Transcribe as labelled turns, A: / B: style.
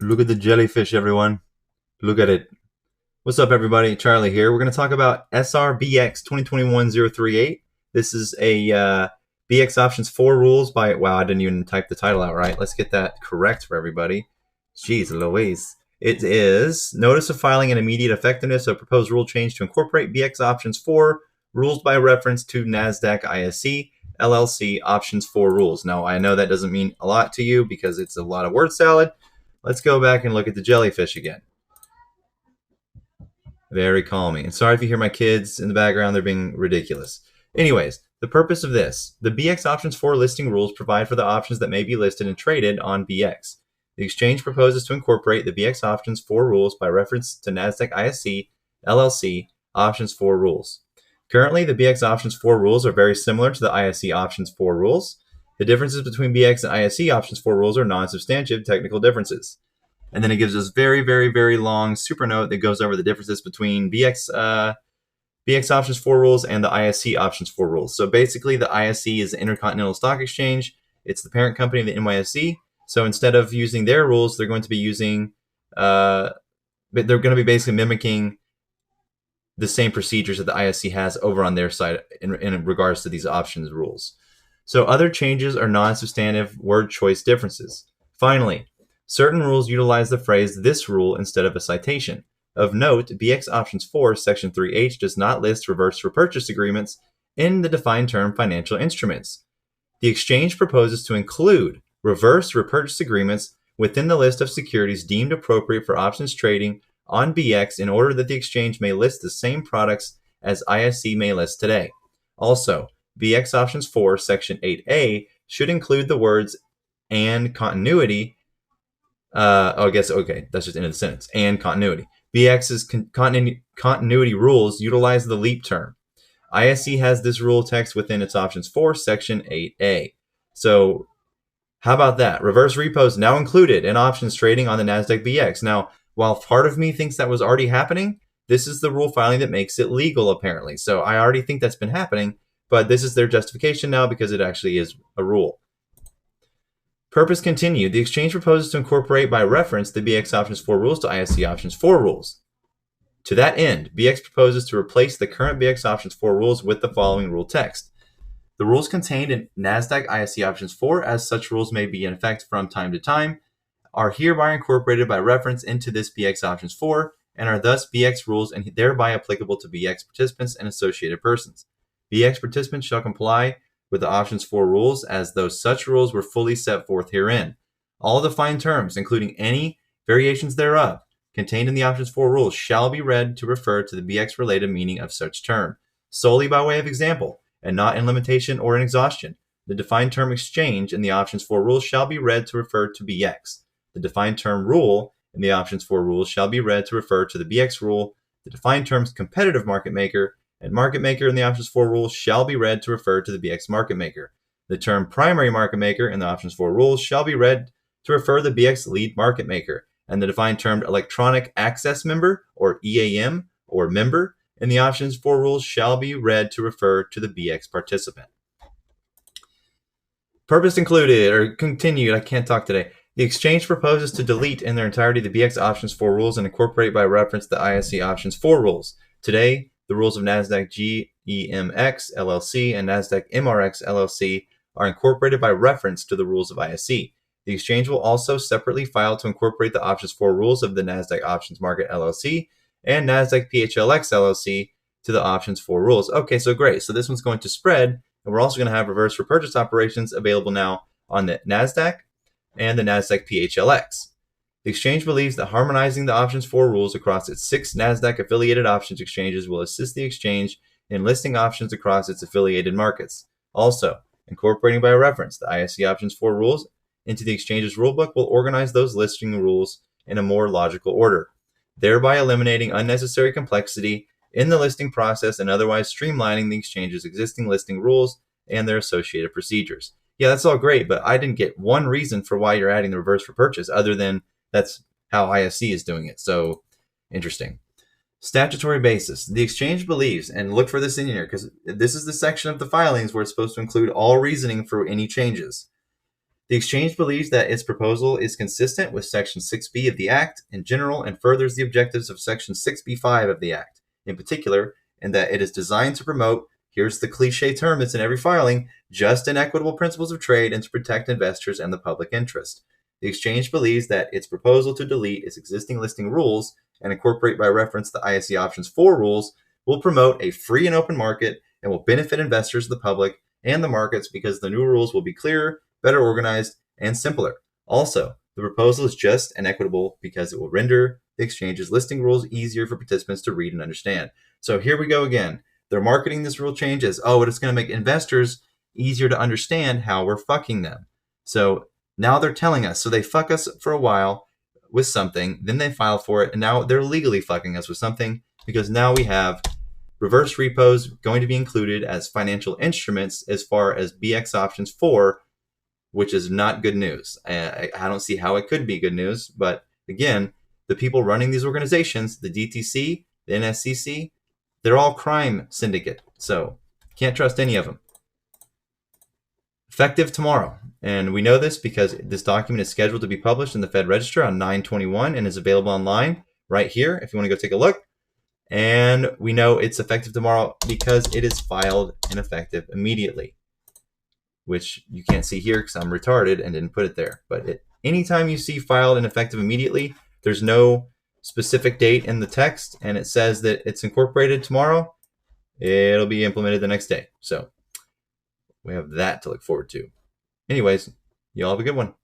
A: Look at the jellyfish, everyone. Look at it. What's up, everybody? Charlie here. We're going to talk about SR-BX-2021-038. This is a BX Options 4 rules by... Wow, I didn't even type the title out right. Let's get that correct for everybody. Jeez Louise. It is Notice of Filing and Immediate Effectiveness of Proposed Rule Change to Incorporate BX Options 4 Rules by Reference to NASDAQ ISE LLC Options 4 Rules. Now, I know that doesn't mean a lot to you because it's a lot of word salad. Let's go back and look at the jellyfish again. Very calming. And sorry if you hear my kids in the background, they're being ridiculous. Anyways, the purpose of this. The BX Options 4 listing rules provide for the options that may be listed and traded on BX. The exchange proposes to incorporate the BX Options 4 rules by reference to NASDAQ ISE LLC Options 4 rules. Currently, the BX Options 4 rules are very similar to the ISE Options 4 rules. The differences between BX and ISE Options 4 rules are non-substantive technical differences. And then it gives us very, very, very long super note that goes over the differences between BX Options 4 rules and the ISE Options 4 rules. So basically, the ISE is the Intercontinental Stock Exchange. It's the parent company of the NYSE. So instead of using their rules, they're going to be using, they're going to be basically mimicking the same procedures that the ISE has over on their side in regards to these options rules. So other changes are non-substantive word choice differences. Finally, certain rules utilize the phrase "this rule" instead of a citation. Of note, BX Options 4, Section 3H does not list reverse repurchase agreements in the defined term financial instruments. The exchange proposes to include reverse repurchase agreements within the list of securities deemed appropriate for options trading on BX in order that the exchange may list the same products as ISE may list today. Also, BX Options 4, Section 8A should include the words "and continuity." I guess, okay, that's just the end of the sentence. And continuity. BX's continuity rules utilize the leap term. ISE has this rule text within its Options 4, Section 8A. So how about that? Reverse repos now included in options trading on the NASDAQ BX. Now, while part of me thinks that was already happening, this is the rule filing that makes it legal, apparently. So I already think that's been happening, but this is their justification now because it actually is a rule. Purpose continued. The exchange proposes to incorporate by reference the BX Options 4 rules to ISE Options 4 rules. To that end, BX proposes to replace the current BX Options 4 rules with the following rule text. The rules contained in NASDAQ ISE Options 4, as such rules may be in effect from time to time, are hereby incorporated by reference into this BX Options 4 and are thus BX rules and thereby applicable to BX participants and associated persons. BX participants shall comply with the Options 4 rules as though such rules were fully set forth herein. All defined terms, including any variations thereof, contained in the Options 4 rules shall be read to refer to the BX-related meaning of such term, solely by way of example, and not in limitation or in exhaustion. The defined term exchange in the Options 4 rules shall be read to refer to BX. The defined term rule in the Options 4 rules shall be read to refer to the BX rule. The defined terms competitive market maker and market maker in the Options 4 rules shall be read to refer to the BX market maker. The term primary market maker in the Options 4 rules shall be read to refer to the BX lead market maker, and the defined term electronic access member, or EAM, or member, in the Options 4 rules shall be read to refer to the BX participant. Purpose included, or continued, I can't talk today. The exchange proposes to delete in their entirety the BX Options 4 rules and incorporate by reference the ISE Options 4 rules. Today, the rules of NASDAQ GEMX LLC and NASDAQ MRX LLC are incorporated by reference to the rules of ISE. The exchange will also separately file to incorporate the Options 4 rules of the NASDAQ Options Market LLC and NASDAQ PHLX LLC to the Options 4 rules. Okay, so great. So this one's going to spread, and we're also going to have reverse repurchase operations available now on the NASDAQ and the NASDAQ PHLX. The exchange believes that harmonizing the Options 4 rules across its 6 NASDAQ-affiliated options exchanges will assist the exchange in listing options across its affiliated markets. Also, incorporating by reference the ISE Options 4 rules into the exchange's rulebook will organize those listing rules in a more logical order, thereby eliminating unnecessary complexity in the listing process and otherwise streamlining the exchange's existing listing rules and their associated procedures. Yeah, that's all great, but I didn't get one reason for why you're adding the reverse repurchase other than that's how ISE is doing it. So interesting. Statutory basis. The exchange believes, and look for this in here because this is the section of the filings where it's supposed to include all reasoning for any changes. The exchange believes that its proposal is consistent with Section 6B of the Act in general and furthers the objectives of Section 6B5 of the Act in particular, and that it is designed to promote, here's the cliche term that's in every filing, just and equitable principles of trade and to protect investors and the public interest. The exchange believes that its proposal to delete its existing listing rules and incorporate by reference the ISE Options 4 rules will promote a free and open market and will benefit investors, the public, and the markets because the new rules will be clearer, better organized, and simpler. Also, the proposal is just and equitable because it will render the exchange's listing rules easier for participants to read and understand. So here we go again. They're marketing this rule change as, oh, it's going to make investors easier to understand how we're fucking them. So now they're telling us. So they fuck us for a while with something, then they file for it, and now they're legally fucking us with something because now we have reverse repos going to be included as financial instruments as far as BX options 4, which is not good news. I don't see how it could be good news, but again, the people running these organizations, the DTC, the NSCC, they're all crime syndicate, so can't trust any of them. Effective tomorrow, and we know this because this document is scheduled to be published in the Fed Register on 9/21 and is available online right here if you want to go take a look. And we know it's effective tomorrow because it is filed and effective immediately, which you can't see here because I'm retarded and didn't put it there. But anytime you see filed and effective immediately, there's no specific date in the text, and it says that it's incorporated tomorrow, it'll be implemented the next day. So we have that to look forward to. Anyways, y'all have a good one.